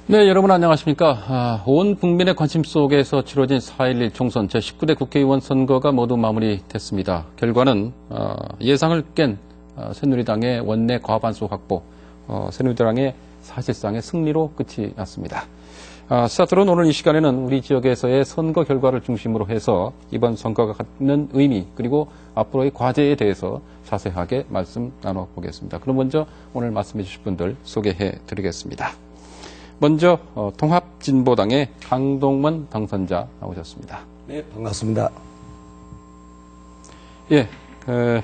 네, 여러분 안녕하십니까. 온 국민의 관심 속에서 치러진 4.11 총선 제19대 국회의원 선거가 모두 마무리됐습니다. 결과는 예상을 깬 새누리당의 원내 과반수 확보, 새누리당의 사실상의 승리로 끝이 났습니다. 스타트론 오늘 이 시간에는 우리 지역에서의 선거 결과를 중심으로 해서 이번 선거가 갖는 의미 그리고 앞으로의 과제에 대해서 자세하게 말씀 나눠보겠습니다. 그럼 먼저 오늘 말씀해 주실 분들 소개해 드리겠습니다. 먼저 통합진보당의 강동원 당선자 나오셨습니다. 네, 반갑습니다. 예,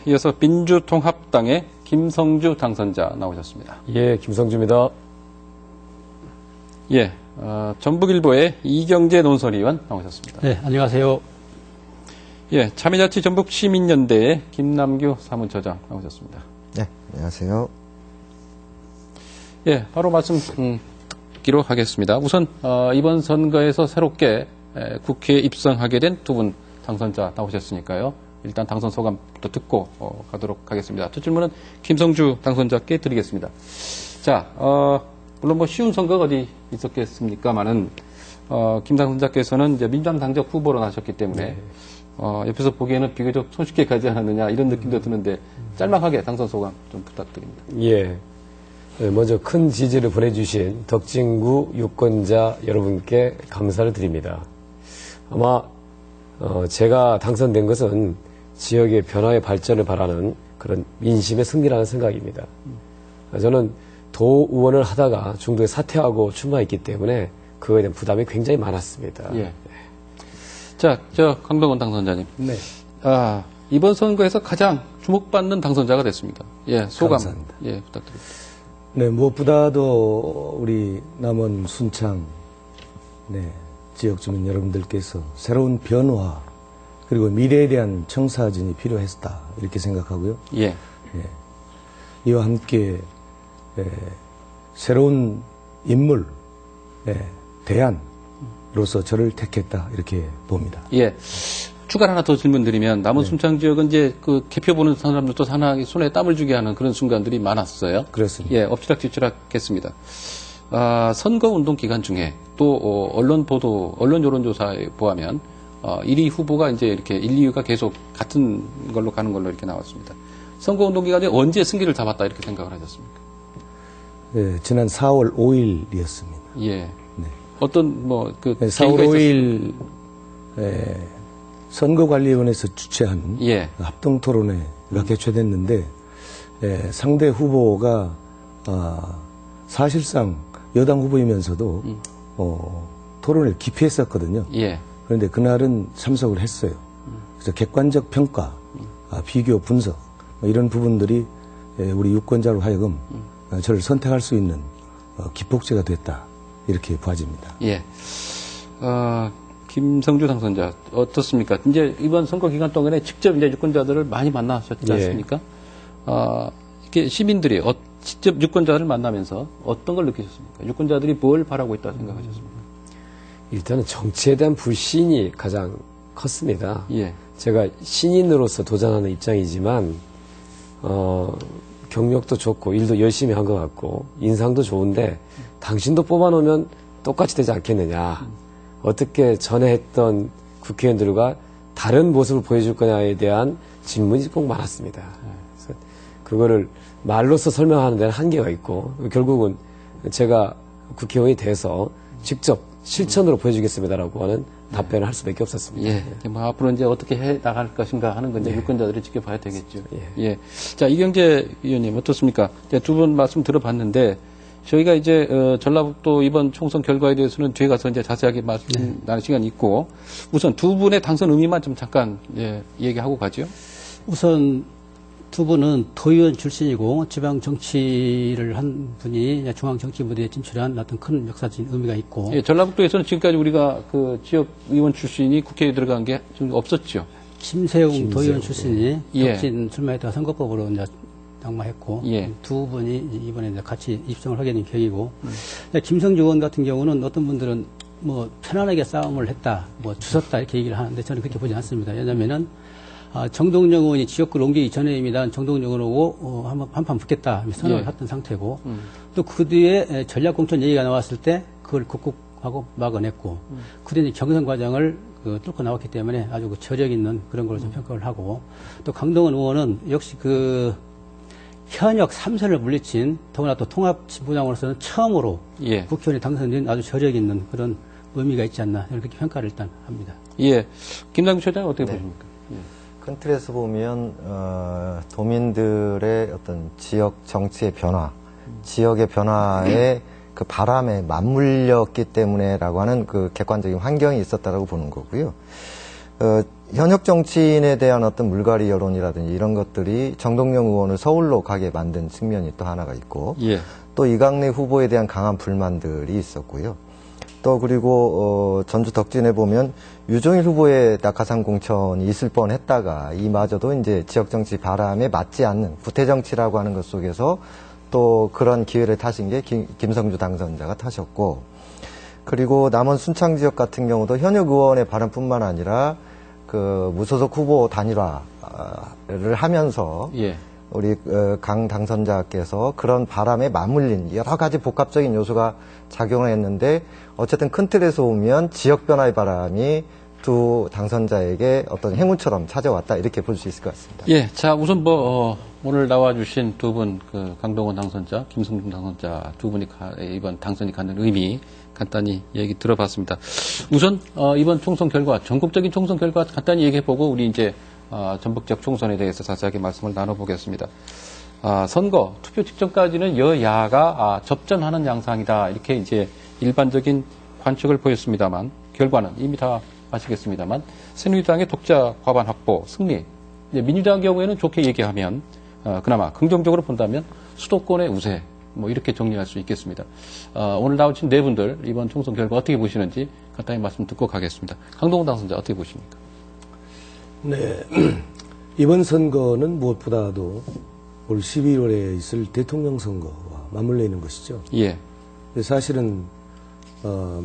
이어서 민주통합당의 김성주 당선자 나오셨습니다. 예, 김성주입니다. 예, 전북일보의 이경재 논설위원 나오셨습니다. 네, 안녕하세요. 예, 참여자치 전북시민연대의 김남규 사무처장 나오셨습니다. 네, 안녕하세요. 예, 바로 말씀 듣기로 하겠습니다. 우선 이번 선거에서 새롭게 국회에 입성하게 된 두 분 당선자 나오셨으니까요. 일단 당선 소감부터 듣고 가도록 하겠습니다. 첫 질문은 김성주 당선자께 드리겠습니다. 자, 물론 뭐 쉬운 선거가 어디 있었겠습니까만은 김 당선자께서는 이제 민주당 당적 후보로 나셨기 때문에 옆에서 보기에는 비교적 손쉽게 가지 않았느냐 이런 느낌도 드는데 짤막하게 당선 소감 좀 부탁드립니다. 예. 먼저 큰 지지를 보내주신 덕진구 유권자 여러분께 감사를 드립니다. 아마 제가 당선된 것은 지역의 변화의 발전을 바라는 그런 민심의 승리라는 생각입니다. 저는 도 의원을 하다가 중도에 사퇴하고 출마했기 때문에 그거에 대한 부담이 굉장히 많았습니다. 예. 자, 강동원 당선자님. 네. 이번 선거에서 가장 주목받는 당선자가 됐습니다. 예, 소감. 감사합니다. 예, 부탁드립니다. 네, 무엇보다도 우리 남원 순창 지역 주민 여러분들께서 새로운 변화 그리고 미래에 대한 청사진이 필요했다 이렇게 생각하고요. 예. 이와 함께 새로운 인물, 대안으로서 저를 택했다 이렇게 봅니다. 예. 추가 하나 더 질문드리면 남원 순창 지역은 이제 그 개표 보는 사람들도 상당히 손에 땀을 주게 하는 그런 순간들이 많았어요. 그렇습니다. 예, 엎치락뒤치락했습니다. 선거 운동 기간 중에 또 언론 보도, 언론 여론조사에 보면 1위 후보가 이제 이렇게 1, 2위가 계속 같은 걸로 가는 걸로 이렇게 나왔습니다. 선거 운동 기간에 언제 승기를 잡았다 이렇게 생각을 하셨습니까? 네, 지난 4월 5일이었습니다. 예. 네. 어떤 4월 5일 선거관리위원회에서 주최한 예. 합동토론회가 개최됐는데 상대 후보가 사실상 여당 후보이면서도 토론을 기피했었거든요. 예. 그런데 그날은 참석을 했어요. 그래서 객관적 평가, 비교 분석 이런 부분들이 우리 유권자로 하여금 저를 선택할 수 있는 기폭제가 됐다 이렇게 보아집니다. 예. 김성주 당선자 어떻습니까? 이제 이번 선거 기간 동안에 직접 이제 유권자들을 많이 만나셨지 않습니까? 이렇게 시민들이 직접 유권자를 만나면서 어떤 걸 느끼셨습니까? 유권자들이 뭘 바라고 있다고 생각하셨습니까? 일단은 정치에 대한 불신이 가장 컸습니다. 예. 제가 신인으로서 도전하는 입장이지만 경력도 좋고 일도 열심히 한 것 같고 인상도 좋은데 당신도 뽑아놓으면 똑같이 되지 않겠느냐. 어떻게 전에 했던 국회의원들과 다른 모습을 보여줄 거냐에 대한 질문이 꼭 많았습니다. 그래서 그거를 말로써 설명하는 데는 한계가 있고 결국은 제가 국회의원이 돼서 직접 실천으로 보여주겠습니다라고 하는 답변을 할 수밖에 없었습니다. 예. 앞으로 이제 어떻게 해 나갈 것인가 하는 건 이제 유권자들이 지켜봐야 되겠죠. 예. 자, 이경재 의원님 어떻습니까? 두 분 말씀 들어봤는데 저희가 이제 전라북도 이번 총선 결과에 대해서는 뒤에 가서 이제 자세하게 말씀 나눌 시간이 있고 우선 두 분의 당선 의미만 좀 잠깐 얘기하고 가죠. 우선 두 분은 도의원 출신이고 지방 정치를 한 분이 중앙 정치 무대에 진출한 어떤 큰 역사적인 의미가 있고. 예, 전라북도에서는 지금까지 우리가 그 지역 의원 출신이 국회에 들어간 게 좀 없었죠. 김세웅 도의원 출신이 예. 덕진 출마했다가 선거법으로 이제 낙마했고 예. 두 분이 이번에 이제 같이 입성을 하게 된 계기고 김성주 의원 같은 경우는 어떤 분들은 뭐 편안하게 싸움을 했다, 뭐 주섰다 이렇게 얘기를 하는데 저는 그렇게 보지 않습니다. 왜냐면은 정동영 의원이 지역구를 옮기기 전에입니다. 정동영 의원하고 한판 붙겠다 선언을 했던 상태고 또 그 뒤에 전략공천 얘기가 나왔을 때 그 그걸 극복하고 막아냈고, 그다음에 경선 과정을 뚫고 나왔기 때문에 아주 그 저력 있는 그런 걸로 좀 평가를 하고, 또 강동원 의원은 역시 그 현역 3선을 물리친 더구나 또 통합진보당으로서는 처음으로 예. 국회의원에 당선된 아주 저력 있는 그런 의미가 있지 않나 그렇게 평가를 일단 합니다. 예. 김남규 처장 어떻게 보십니까? 큰 틀에서 보면 도민들의 어떤 지역 정치의 변화, 지역의 변화에 그 바람에 맞물렸기 때문에라고 하는 그 객관적인 환경이 있었다라고 보는 거고요. 현역 정치인에 대한 어떤 물갈이 여론이라든지 이런 것들이 정동영 의원을 서울로 가게 만든 측면이 또 하나가 있고, 예. 또 이강래 후보에 대한 강한 불만들이 있었고요. 또 그리고 전주 덕진에 보면 유종일 후보의 낙하산 공천이 있을 뻔했다가 이마저도 이제 지역 정치 바람에 맞지 않는 구태 정치라고 하는 것 속에서 또 그런 기회를 타신 게 김성주 당선자가 타셨고, 그리고 남원 순창 지역 같은 경우도 현역 의원의 발언뿐만 아니라 그 무소속 후보 단일화를 하면서 예. 우리 강 당선자께서 그런 바람에 맞물린 여러 가지 복합적인 요소가 작용을 했는데, 어쨌든 큰 틀에서 보면 지역 변화의 바람이 두 당선자에게 어떤 행운처럼 찾아왔다, 이렇게 볼 수 있을 것 같습니다. 예. 자, 우선 오늘 나와주신 두 분, 그 강동원 당선자, 김성준 당선자 두 분이 이번 당선이 갖는 의미 간단히 얘기 들어봤습니다. 우선 이번 총선 결과, 전국적인 총선 결과 간단히 얘기해보고 우리 이제 전북 지역 총선에 대해서 자세하게 말씀을 나눠보겠습니다. 선거 투표 직전까지는 여야가 접전하는 양상이다, 이렇게 이제 일반적인 관측을 보였습니다만, 결과는 이미 다 아시겠습니다만 새누리당의 독자 과반 확보 승리. 민주당 경우에는 좋게 얘기하면 그나마 긍정적으로 본다면 수도권의 우세, 뭐 이렇게 정리할 수 있겠습니다. 오늘 나오신 네 분들 이번 총선 결과 어떻게 보시는지 간단히 말씀 듣고 가겠습니다. 강동원 당선자 어떻게 보십니까? 네. 이번 선거는 무엇보다도 올 11월에 있을 대통령 선거와 맞물려 있는 것이죠. 예. 사실은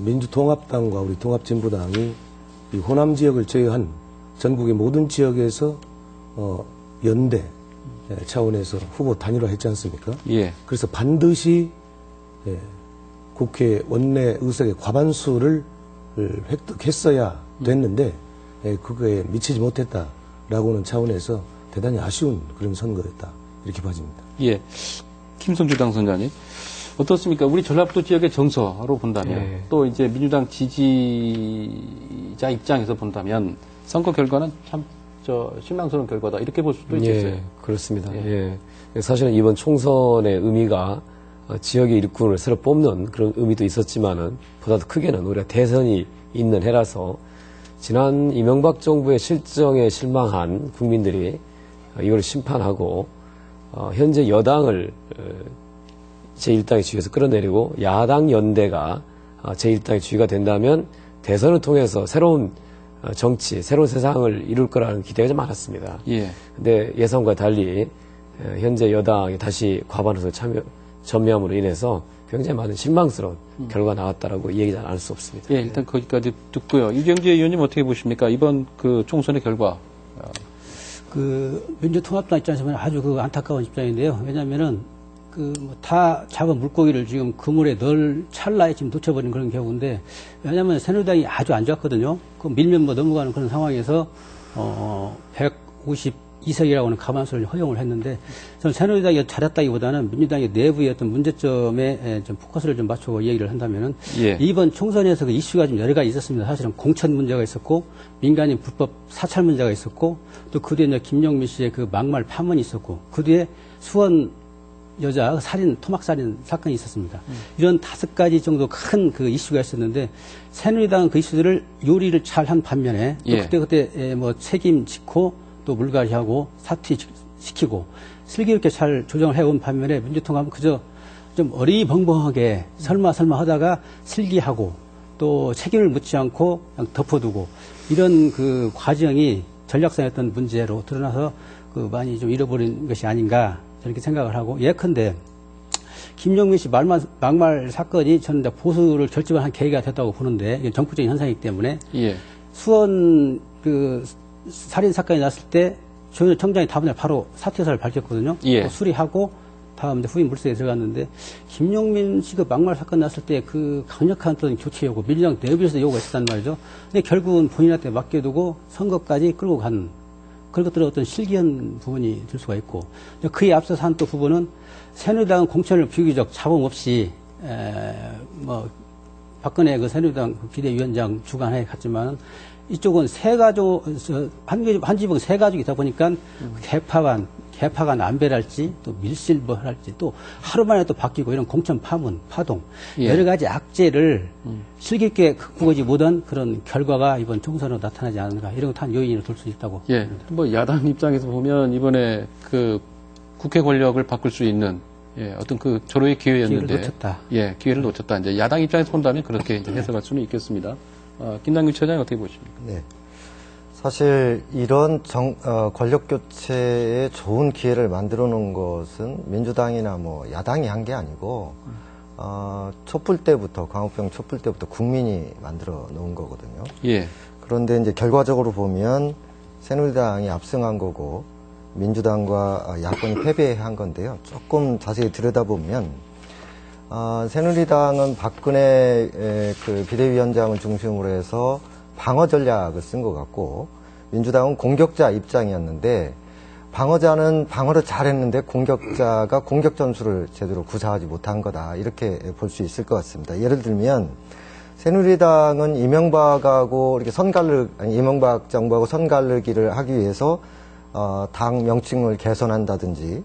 민주통합당과 우리 통합진보당이 이 호남 지역을 제외한 전국의 모든 지역에서 연대 차원에서 후보 단일화 했지 않습니까? 예. 그래서 반드시 국회 원내 의석의 과반수를 획득했어야 됐는데 그거에 미치지 못했다라고는 차원에서 대단히 아쉬운 그런 선거였다, 이렇게 봐집니다. 예. 김성주 당선자님 어떻습니까? 우리 전라북도 지역의 정서로 본다면, 예. 또 이제 민주당 지지자 입장에서 본다면 선거 결과는 참 실망스러운 결과다, 이렇게 볼 수도 있겠어요. 예, 그렇습니다. 예. 사실은 이번 총선의 의미가 지역의 일꾼을 새로 뽑는 그런 의미도 있었지만은, 보다도 크게는 우리가 대선이 있는 해라서 지난 이명박 정부의 실정에 실망한 국민들이 이걸 심판하고 현재 여당을 제1당의 지위에서 끌어내리고 야당 연대가 제1당의 지위가 된다면 대선을 통해서 새로운 정치, 새로운 세상을 이룰 거라는 기대가 좀 많았습니다. 예. 근데 예상과 달리 현재 여당이 다시 과반수를 전매함으로 인해서 굉장히 많은 실망스러운 결과가 나왔다라고 얘기 잘 안 수 없습니다. 예, 일단 거기까지 듣고요. 이경재 의원님 어떻게 보십니까? 이번 그 총선의 결과. 민주통합당 입장에서 보면 아주 안타까운 입장인데요. 왜냐면은 다 작은 물고기를 지금 그물에 넣을 찰나에 지금 놓쳐버린 그런 경우인데, 왜냐하면 새누리당이 아주 안 좋았거든요. 밀면 넘어가는 그런 상황에서 152석이라고 하는 가만수를 허용을 했는데, 저는 새누리당이 잘했다기보다는 민주당의 내부의 어떤 문제점에 좀 포커스를 좀 맞추고 얘기를 한다면은, 예. 이번 총선에서 그 이슈가 좀 여러 가지 있었습니다. 사실은 공천 문제가 있었고, 민간인 불법 사찰 문제가 있었고, 또 그 뒤에 김용민 씨의 그 막말 파문이 있었고, 그 뒤에 수원 여자 토막살인 사건이 있었습니다. 이런 5가지 정도 큰 그 이슈가 있었는데, 새누리당은 그 이슈들을 요리를 잘 한 반면에, 또 예. 그때 뭐 책임지고 또 물갈이하고 사퇴시키고 슬기롭게 잘 조정을 해온 반면에, 민주통합은 그저 좀 어리벙벙하게 설마 하다가 슬기하고 또 책임을 묻지 않고 그냥 덮어두고, 이런 그 과정이 전략상의 어떤 문제로 드러나서 많이 좀 잃어버린 것이 아닌가, 저렇게 생각을 하고, 예컨대 김용민 씨 막말 사건이 저는 보수를 결집한 계기가 됐다고 보는데, 이게 정부적인 현상이기 때문에, 예. 수원 살인 사건이 났을 때 조현일 청장이 다음날 바로 사퇴서를 밝혔거든요. 예. 또 수리하고 다음 이제 후임 물색에 들어갔는데 김용민 씨가 막말 사건 났을 때 그 강력한 어떤 교체 요구, 민주당 내부에서 요구가 있었단 말이죠. 근데 결국은 본인한테 맡겨두고 선거까지 끌고 간 그런 것들은 어떤 실기한 부분이 될 수가 있고 그에 앞서서 한 또 부분은 새누리당은 공천을 비교적 자본 없이 뭐 박근혜 그 새누리당 비대위원장 주관하에 갔지만은 이쪽은 한 지붕 세 가족이다 보니까 개파가 남배랄지 또 밀실 뭐 할지 또 하루 만에 또 바뀌고 이런 공천 파문, 파동 여러 가지 악재를 슬기있게 극복하지 못한 그런 결과가 이번 총선으로 나타나지 않는가 이런 것 한 요인을 둘 수 있다고. 예. 뭐 야당 입장에서 보면 이번에 그 국회 권력을 바꿀 수 있는 어떤 그 절호의 기회였는데 기회를 놓쳤다. 예, 기회를 놓쳤다. 이제 야당 입장에서 본다면 그렇게 이제 해석할 수는 있겠습니다. 김남규 처장이 어떻게 보십니까? 네. 사실 이런 권력 교체에 좋은 기회를 만들어 놓은 것은 민주당이나 뭐 야당이 한 게 아니고 촛불 때부터 광우병 촛불 때부터 국민이 만들어 놓은 거거든요. 예. 그런데 이제 결과적으로 보면 새누리당이 압승한 거고 민주당과 야권이 패배한 건데요. 조금 자세히 들여다보면 새누리당은 박근혜 그 비대위원장을 중심으로 해서 방어 전략을 쓴 것 같고 민주당은 공격자 입장이었는데 방어자는 방어를 잘했는데 공격자가 공격 전술을 제대로 구사하지 못한 거다 이렇게 볼 수 있을 것 같습니다. 예를 들면 새누리당은 이명박하고 이렇게 이명박 정부하고 선갈르기를 하기 위해서 당 명칭을 개선한다든지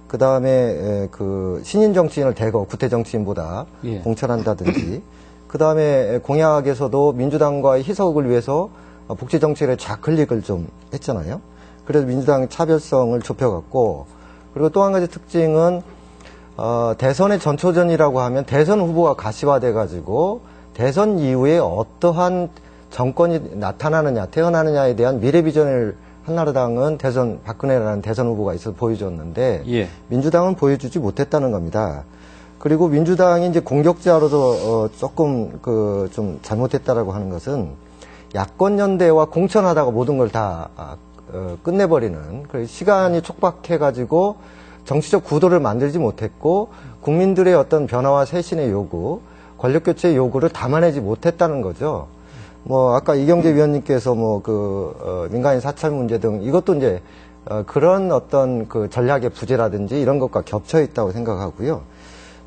그 다음에 그 신인 정치인을 대거 구태 정치인보다 공천한다든지 그 다음에 공약에서도 민주당과의 희석을 위해서 복지 정책의 좌클릭을 좀 했잖아요. 그래서 민주당 차별성을 좁혀갔고 그리고 또 한 가지 특징은 대선의 전초전이라고 하면 대선 후보가 가시화돼가지고 대선 이후에 어떠한 정권이 나타나느냐 태어나느냐에 대한 미래 비전을 한나라당은 박근혜라는 대선 후보가 있어서 보여줬는데 민주당은 보여주지 못했다는 겁니다. 그리고 민주당이 이제 공격자로도 조금 좀 잘못했다라고 하는 것은 야권 연대와 공천하다가 모든 걸 다 끝내버리는 시간이 촉박해가지고 정치적 구도를 만들지 못했고 국민들의 어떤 변화와 쇄신의 요구, 권력 교체의 요구를 담아내지 못했다는 거죠. 뭐 아까 이경재 위원님께서 민간인 사찰 문제 등 이것도 이제 그런 어떤 그 전략의 부재라든지 이런 것과 겹쳐 있다고 생각하고요.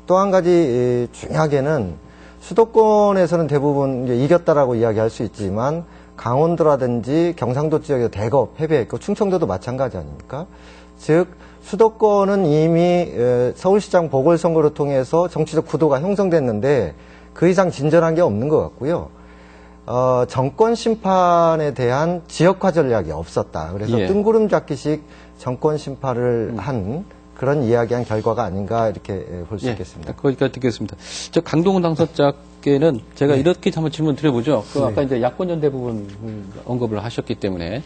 또 한 가지 중요하게는 수도권에서는 대부분 이제 이겼다라고 이야기할 수 있지만 강원도라든지 경상도 지역에서 대거 패배했고 충청도도 마찬가지 아닙니까? 즉 수도권은 이미 서울시장 보궐선거를 통해서 정치적 구도가 형성됐는데 그 이상 진전한 게 없는 것 같고요. 정권 심판에 대한 지역화 전략이 없었다. 그래서 뜬구름 잡기식 정권 심판을 한 그런 이야기한 결과가 아닌가 이렇게 볼 수 있겠습니다. 거기까지 듣겠습니다. 저 강동원 당선자께는 제가 이렇게 한번 질문 드려보죠. 아까 이제 야권연대 부분 언급을 하셨기 때문에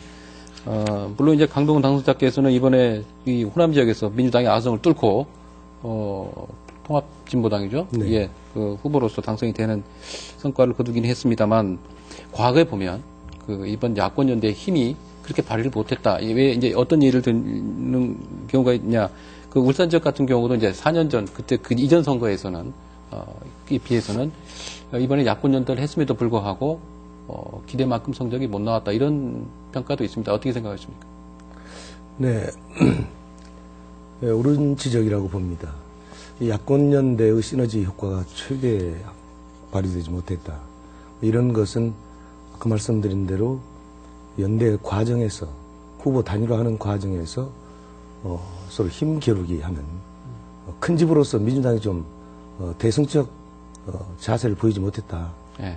물론 이제 강동원 당선자께서는 이번에 이 호남 지역에서 민주당의 아성을 뚫고 통합진보당이죠. 예, 그 후보로서 당선이 되는 성과를 거두긴 했습니다만 과거에 보면 그 이번 야권연대의 힘이 그렇게 발휘를 못했다. 왜 이제 어떤 예를 드는 경우가 있냐? 그 울산 지역 같은 경우도 이제 4년 전 그때 그 이전 선거에서는 에 비해서는 이번에 야권 연대를 했음에도 불구하고 기대만큼 성적이 못 나왔다 이런 평가도 있습니다. 어떻게 생각하십니까? 네, 옳은 지적이라고 봅니다. 이 야권 연대의 시너지 효과가 최대 발휘되지 못했다. 이런 것은 아까 말씀드린 대로 연대 과정에서 후보 단일화하는 과정에서 서로 힘 겨루기 하는 큰 집으로서 민주당이 좀 대승적 자세를 보이지 못했다.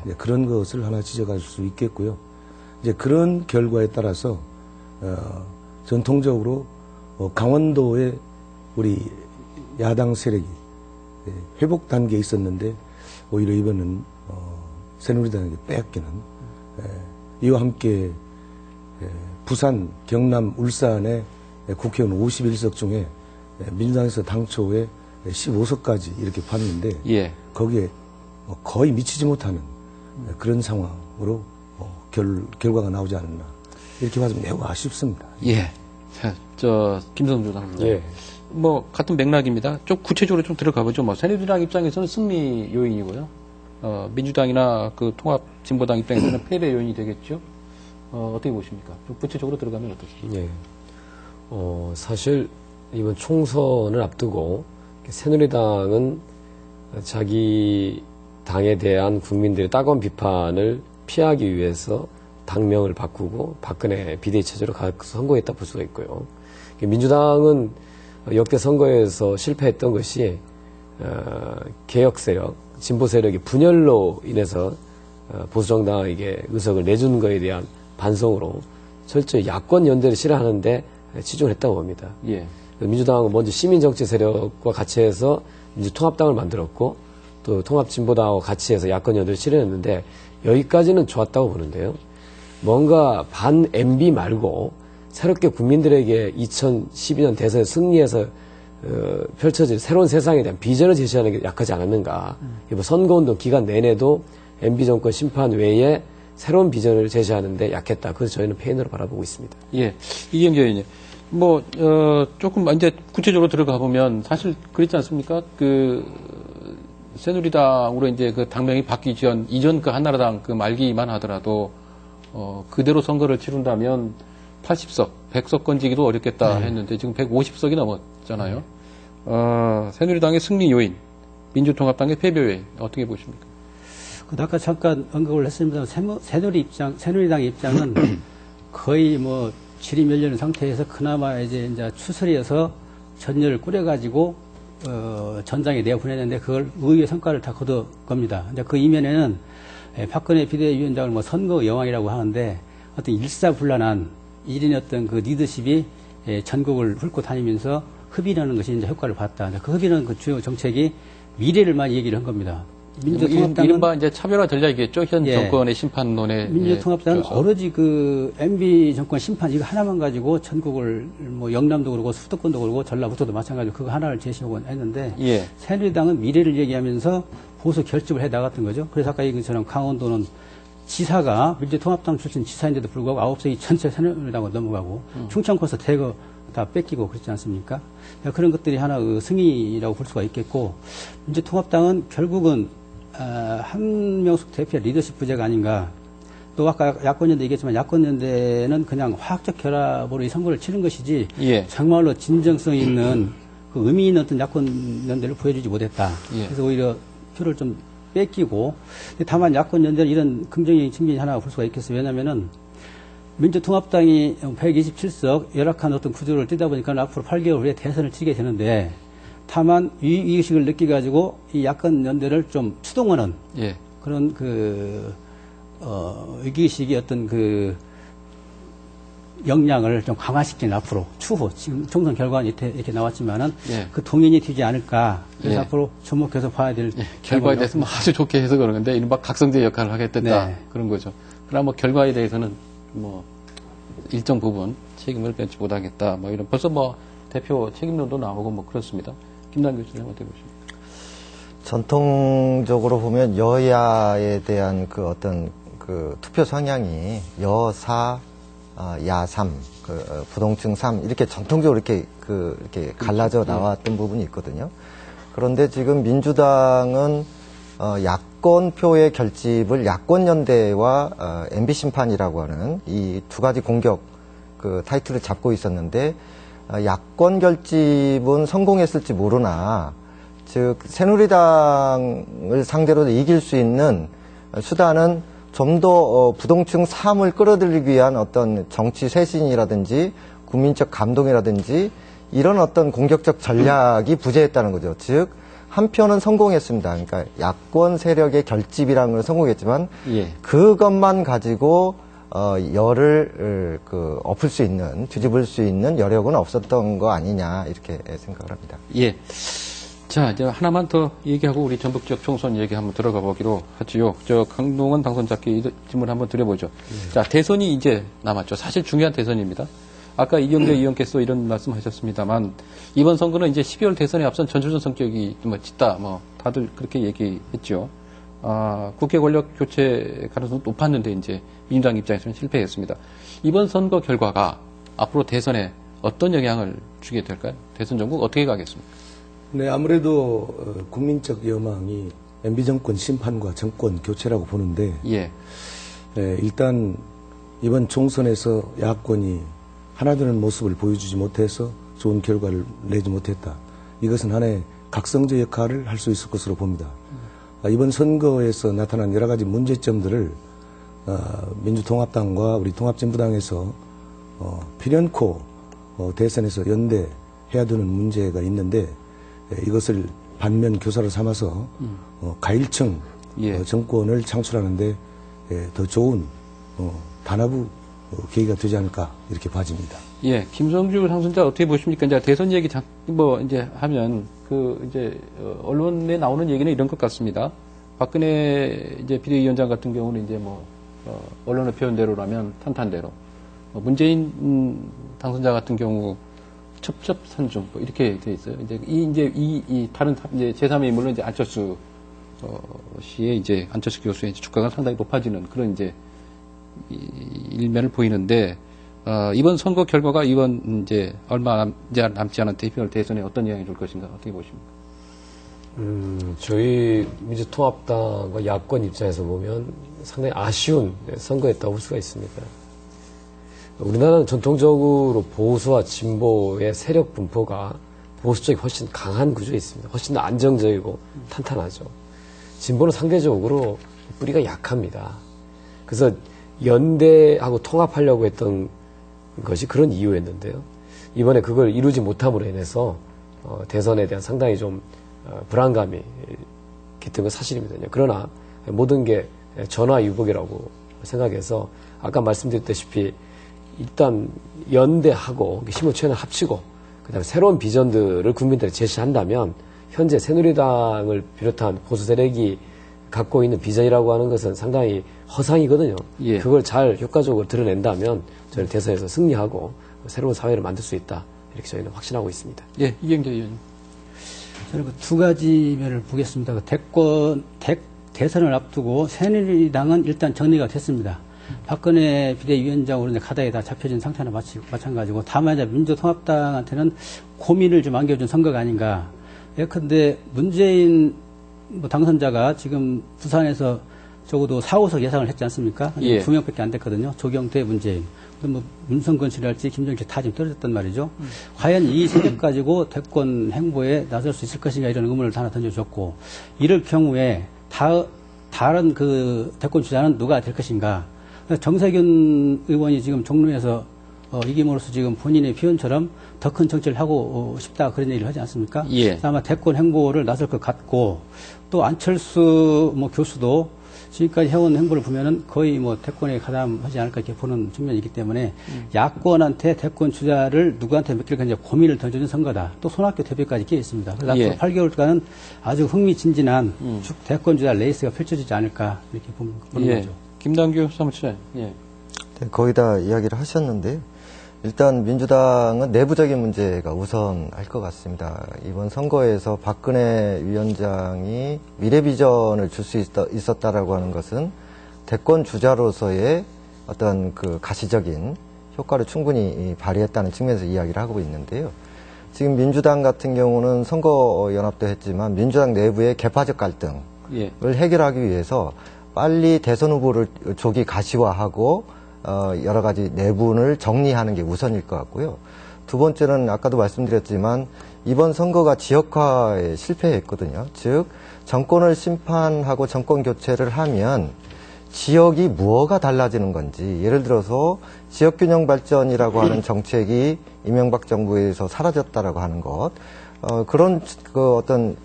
이제 그런 것을 하나 지적할 수 있겠고요. 이제 그런 결과에 따라서 전통적으로 강원도의 우리 야당 세력이 회복 단계에 있었는데 오히려 이번은 새누리당에게 빼앗기는 이와 함께 부산, 경남, 울산의 국회의원 51석 중에 민주당에서 당초에 15석까지 이렇게 봤는데 거기에 거의 미치지 못하는 그런 상황으로 결과가 나오지 않았나 이렇게 봐서 매우 아쉽습니다. 예. 자, 김성주 당선자. 뭐 같은 맥락입니다. 좀 구체적으로 좀 들어가 보죠. 뭐 새누리당 입장에서는 승리 요인이고요. 민주당이나 그 통합진보당 입장에서는 패배 요인이 되겠죠. 어떻게 보십니까? 좀 구체적으로 들어가면 어떻습니까? 예. 사실 이번 총선을 앞두고 새누리당은 자기 당에 대한 국민들의 따가운 비판을 피하기 위해서 당명을 바꾸고 박근혜 비대위 체제로 선거했다 볼 수가 있고요. 민주당은 역대 선거에서 실패했던 것이 개혁 세력, 진보 세력의 분열로 인해서 보수 정당에게 의석을 내준 것에 대한 반성으로 철저히 야권 연대를 실현하는데 치중을 했다고 봅니다. 예. 민주당은 먼저 시민정치 세력과 같이 해서 민주통합당을 만들었고 또 통합진보당하고 같이 해서 야권 연대를 실현했는데 여기까지는 좋았다고 보는데요. 뭔가 반 MB 말고 새롭게 국민들에게 2012년 대선에 승리해서 펼쳐질 새로운 세상에 대한 비전을 제시하는 게 약하지 않았는가. 뭐 선거운동 기간 내내도 MB 정권 심판 외에 새로운 비전을 제시하는데 약했다. 그래서 저희는 패인으로 바라보고 있습니다. 예, 이경재 의원님. 뭐, 조금 이제 구체적으로 들어가 보면 사실 그렇지 않습니까? 새누리당으로 이제 그 당명이 바뀌기 전, 이전 그 한나라당 그 말기만 하더라도, 그대로 선거를 치른다면 80석, 100석 건지기도 어렵겠다 했는데 지금 150석이 넘었잖아요. 새누리당의 승리 요인, 민주통합당의 패배 요인, 어떻게 보십니까? 아까 잠깐 언급을 했습니다. 새누리당 입장은 거의 뭐 질이 밀리는 상태에서 그나마 이제 추설이어서 전열을 꾸려가지고 전장에 내보내는데 그걸 의외의 성과를 다 거둔 겁니다. 이제 그 이면에는 박근혜 비대위원장을 뭐 선거 여왕이라고 하는데 어떤 일사불란한 1인의 어떤 그 리더십이 전국을 훑고 다니면서 흡인하는 것이 이제 효과를 봤다. 그 흡인하는 그 주요 정책이 미래를 많이 얘기를 한 겁니다. 민주통합당은 이른바 이제 차별화 전략이겠죠. 현 정권의 심판론에. 민주통합당은 오로지 그 MB 정권 심판 이거 하나만 가지고 전국을 뭐 영남도 그러고 수도권도 그러고 전라북도도 마찬가지로 그거 하나를 제시하고 했는데 예. 새누리당은 미래를 얘기하면서 보수 결집을 해 나갔던 거죠. 그래서 아까 얘기한 것처럼 강원도는 지사가 민주통합당 출신 지사인데도 불구하고 9석이 전체 새누리당으로 넘어가고 충청권에서 대거 다 뺏기고 그렇지 않습니까? 그런 것들이 하나 승리라고 볼 수가 있겠고 민주통합당은 결국은 한명숙 대표의 리더십 부재가 아닌가. 또 아까 야권연대 얘기했지만 야권연대는 그냥 화학적 결합으로 이 선거를 치른 것이지 예. 정말로 진정성 있는 그 의미 있는 어떤 야권연대를 보여주지 못했다. 예. 그래서 오히려 표를 좀 뺏기고 다만 야권연대는 이런 긍정적인 측면이 하나 볼 수가 있겠어요. 왜냐하면은 민주통합당이 127석 열악한 어떤 구조를 뛰다 보니까 앞으로 8개월 후에 대선을 치게 되는데 다만 위기의식을 느끼가지고 이 야권 연대를 좀 추동하는 예. 그런 위기의식의 어떤 역량을 좀 강화시키는 앞으로 추후 지금 총선 결과는 이렇게 나왔지만은 예. 그 동인이 되지 않을까. 그래서 예. 앞으로 주목해서 봐야 될 결과에 대해서 뭐 아주 좋게 해서 그러는데 이른바 각성제 역할을 하겠다 네. 그런 거죠. 그러나 뭐 결과에 대해서는 뭐 일정 부분 책임을 뺏지 못하겠다. 뭐 이런 벌써 뭐 대표 책임론도 나오고 뭐 그렇습니다. 김남 교수님 어떻게 보십니까? 전통적으로 보면 여야에 대한 그 어떤 그 투표 성향이 여4, 야3, 부동층 3 이렇게 전통적으로 이렇게 갈라져 나왔던 부분이 있거든요. 그런데 지금 민주당은 야권표의 결집을 야권연대와 MB 심판이라고 하는 이 두 가지 공격 그 타이틀을 잡고 있었는데 야권 결집은 성공했을지 모르나 즉 새누리당을 상대로 이길 수 있는 수단은 좀 더 부동층 3을 끌어들이기 위한 어떤 정치 쇄신이라든지 국민적 감동이라든지 이런 어떤 공격적 전략이 부재했다는 거죠. 즉 한편은 성공했습니다. 그러니까 야권 세력의 결집이라는 걸 성공했지만 예. 그것만 가지고 열을 엎을 수 있는 뒤집을 수 있는 여력은 없었던 거 아니냐 이렇게 생각을 합니다. 예. 자, 이제 하나만 더 얘기하고 우리 전북 지역 총선 얘기 한번 들어가 보기로 하지요. 강동원 당선자께 질문 한번 드려보죠. 자, 대선이 이제 남았죠. 사실 중요한 대선입니다. 아까 이경재 의원께서 이런 말씀하셨습니다만 이번 선거는 이제 12월 대선에 앞선 전초전 성격이 뭐 짙다, 뭐 다들 그렇게 얘기했죠. 국회 권력 교체 가능성이 높았는데 이제 민주당 입장에서는 실패했습니다. 이번 선거 결과가 앞으로 대선에 어떤 영향을 주게 될까요? 대선 정국 어떻게 가겠습니까? 네, 아무래도 국민적 여망이 MB 정권 심판과 정권 교체라고 보는데 예. 일단 이번 총선에서 야권이 하나되는 모습을 보여주지 못해서 좋은 결과를 내지 못했다. 이것은 하나의 각성제 역할을 할 수 있을 것으로 봅니다. 이번 선거에서 나타난 여러 가지 문제점들을 민주통합당과 우리 통합진보당에서 필연코 대선에서 연대해야 되는 문제가 있는데 이것을 반면 교사로 삼아서 가일층 예. 정권을 창출하는데 더 좋은 단합의 계기가 되지 않을까 이렇게 봐집니다. 예, 김성주 당선자 어떻게 보십니까? 이제 대선 얘기 이제 하면 이제 언론에 나오는 얘기는 이런 것 같습니다. 박근혜 이제 비대위원장 같은 경우는 이제 언론의 표현대로라면 탄탄대로, 문재인 당선자 같은 경우 첩첩산중 이렇게 돼 있어요. 이제 다른 이제 제3의 인물은 이제 안철수 씨의 이제 안철수 교수의 주가가 상당히 높아지는 그런 이제 일면을 보이는데. 이번 선거 결과가 이번 이제 얼마 남지 않은 대표별 대선에 어떤 영향을 줄 것인가 어떻게 보십니까? 저희 민주통합당과 야권 입장에서 보면 상당히 아쉬운 선거였다고 볼 수가 있습니다. 우리나라는 전통적으로 보수와 진보의 세력 분포가 보수 쪽이 훨씬 강한 구조에 있습니다. 훨씬 더 안정적이고 탄탄하죠. 진보는 상대적으로 뿌리가 약합니다. 그래서 연대하고 통합하려고 했던 것이 그런 이유였는데요. 이번에 그걸 이루지 못함으로 인해서 대선에 대한 상당히 좀 불안감이 깃든 건 사실입니다. 그러나 모든 게 전화위복이라고 생각해서 아까 말씀드렸다시피 일단 연대하고 힘을 최대한 합치고 그다음에 새로운 비전들을 국민들에게 제시한다면 현재 새누리당을 비롯한 보수 세력이 갖고 있는 비전이라고 하는 것은 상당히 허상이거든요. 예. 그걸 잘 효과적으로 드러낸다면 저희는 대선에서 승리하고 새로운 사회를 만들 수 있다. 이렇게 저희는 확신하고 있습니다. 예, 이경재 의원님. 저는 두 가지 면을 보겠습니다. 대선을 앞두고 새누리당은 일단 정리가 됐습니다. 박근혜 비대위원장으로 가닥이 다 잡혀진 상태나 마찬가지고 다만 이제 민주통합당한테는 고민을 좀 안겨준 선거가 아닌가. 예컨대 문재인 당선자가 지금 부산에서 적어도 4, 5석 예상을 했지 않습니까? 예. 2명밖에 안 됐거든요. 조경태, 문재인. 문성건실할지 김정길 다 지금 떨어졌단 말이죠. 과연 이 세력 가지고 대권 행보에 나설 수 있을 것인가 이런 의문을 하나 던져줬고, 이럴 경우에 다른 대권 주자는 누가 될 것인가. 정세균 의원이 지금 종로에서 이김으로써 지금 본인의 표현처럼 더 큰 정치를 하고 싶다 그런 얘기를 하지 않습니까? 예. 아마 대권 행보를 나설 것 같고 또 안철수 교수도 지금까지 해온 행보를 보면은 거의 대권에 가담하지 않을까 이렇게 보는 측면이 있기 때문에 야권한테 대권 주자를 누구한테 맡길 건지 고민을 던져준 선거다. 또 손학규 대표까지 끼어 있습니다. 그래서 예. 앞으로 8개월간은 아주 흥미진진한 대권 주자 레이스가 펼쳐지지 않을까 이렇게 보는 예. 거죠. 김남규 사무처장. 예. 네, 거의 다 이야기를 하셨는데요. 일단 민주당은 내부적인 문제가 우선할 것 같습니다. 이번 선거에서 박근혜 위원장이 미래 비전을 줄 수 있었다라고 하는 것은 대권 주자로서의 어떤 가시적인 효과를 충분히 발휘했다는 측면에서 이야기를 하고 있는데요. 지금 민주당 같은 경우는 선거 연합도 했지만 민주당 내부의 계파적 갈등을 예. 해결하기 위해서 빨리 대선 후보를 조기 가시화하고 여러 가지 내분을 정리하는 게 우선일 것 같고요. 두 번째는 아까도 말씀드렸지만 이번 선거가 지역화에 실패했거든요. 즉 정권을 심판하고 정권 교체를 하면 지역이 무엇가 달라지는 건지, 예를 들어서 지역균형 발전이라고 하는 정책이 이명박 정부에서 사라졌다라고 하는 것, 그런 어떤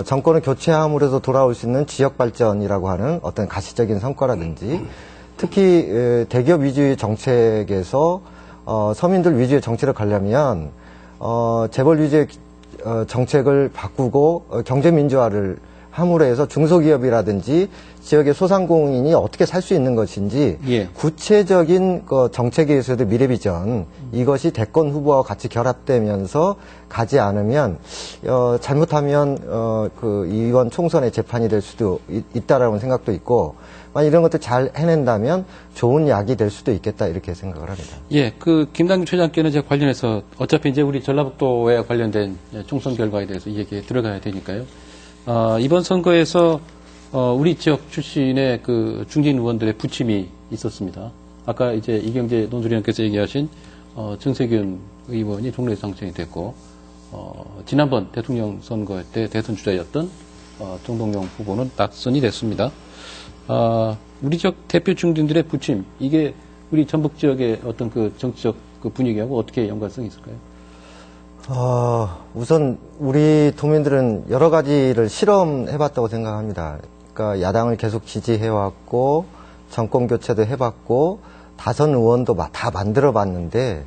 정권을 교체함으로써 돌아올 수 있는 지역 발전이라고 하는 어떤 가시적인 성과라든지, 특히 대기업 위주의 정책에서 서민들 위주의 정책을 가려면 재벌 위주의 정책을 바꾸고 경제 민주화를 함으로 해서 중소기업이라든지 지역의 소상공인이 어떻게 살 수 있는 것인지 예. 구체적인 그 정책에서도 미래 비전 이것이 대권 후보와 같이 결합되면서 가지 않으면 잘못하면 그 이번 총선의 재판이 될 수도 있다라는 생각도 있고 만약 이런 것들 잘 해낸다면 좋은 약이 될 수도 있겠다 이렇게 생각을 합니다. 예, 그 김당규 최장께는 제가 관련해서 어차피 이제 우리 전라북도에 관련된 총선 결과에 대해서 이 얘기에 들어가야 되니까요. 이번 선거에서 우리 지역 출신의 그 중진 의원들의 부침이 있었습니다. 아까 이제 이경재 논술위원께서 얘기하신 정세균 의원이 종로에 당선이 됐고 지난번 대통령 선거 때 대선 주자였던 정동영 후보는 낙선이 됐습니다. 우리 지역 대표 중진들의 부침 이게 우리 전북 지역의 어떤 그 정치적 그 분위기하고 어떻게 연관성이 있을까요? 우선 우리 도민들은 여러 가지를 실험해봤다고 생각합니다. 그러니까 야당을 계속 지지해왔고 정권 교체도 해봤고 다선 의원도 다 만들어봤는데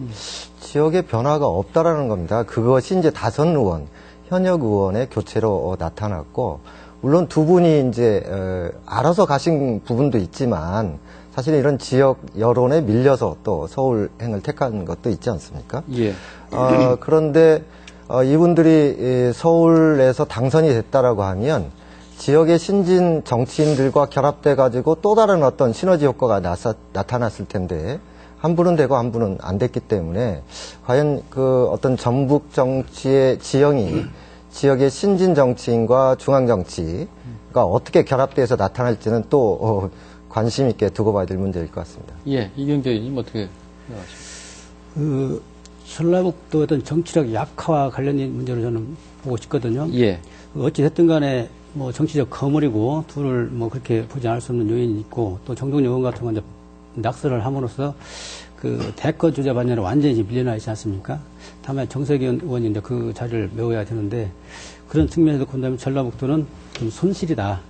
지역에 변화가 없다라는 겁니다. 그것이 이제 다선 의원, 현역 의원의 교체로 나타났고 물론 두 분이 이제 알아서 가신 부분도 있지만 사실 이런 지역 여론에 밀려서 또 서울행을 택한 것도 있지 않습니까? 예. 그런데 이분들이 서울에서 당선이 됐다라고 하면 지역의 신진 정치인들과 결합돼 가지고 또 다른 어떤 시너지 효과가 나타났을 텐데 한 분은 되고 한 분은 안 됐기 때문에 과연 그 어떤 전북 정치의 지형이 지역의 신진 정치인과 중앙 정치가 어떻게 결합돼서 나타날지는 또 관심 있게 두고 봐야 될 문제일 것 같습니다. 예, 이경재 의원님 어떻게 생각하십니까? 전라북도 어떤 정치적 약화와 관련된 문제로 저는 보고 싶거든요. 예. 어찌됐든 간에 뭐 정치적 거물이고 둘을 뭐 그렇게 보지 않을 수 없는 요인이 있고 또 정동영 의원 같은 건 이제 낙선을 함으로써 그 대권 주자 반열에 완전히 밀려나 있지 않습니까? 다만 정세균 의원이 이제 그 자리를 메워야 되는데 그런 측면에서 본다면 전라북도는 좀 손실이다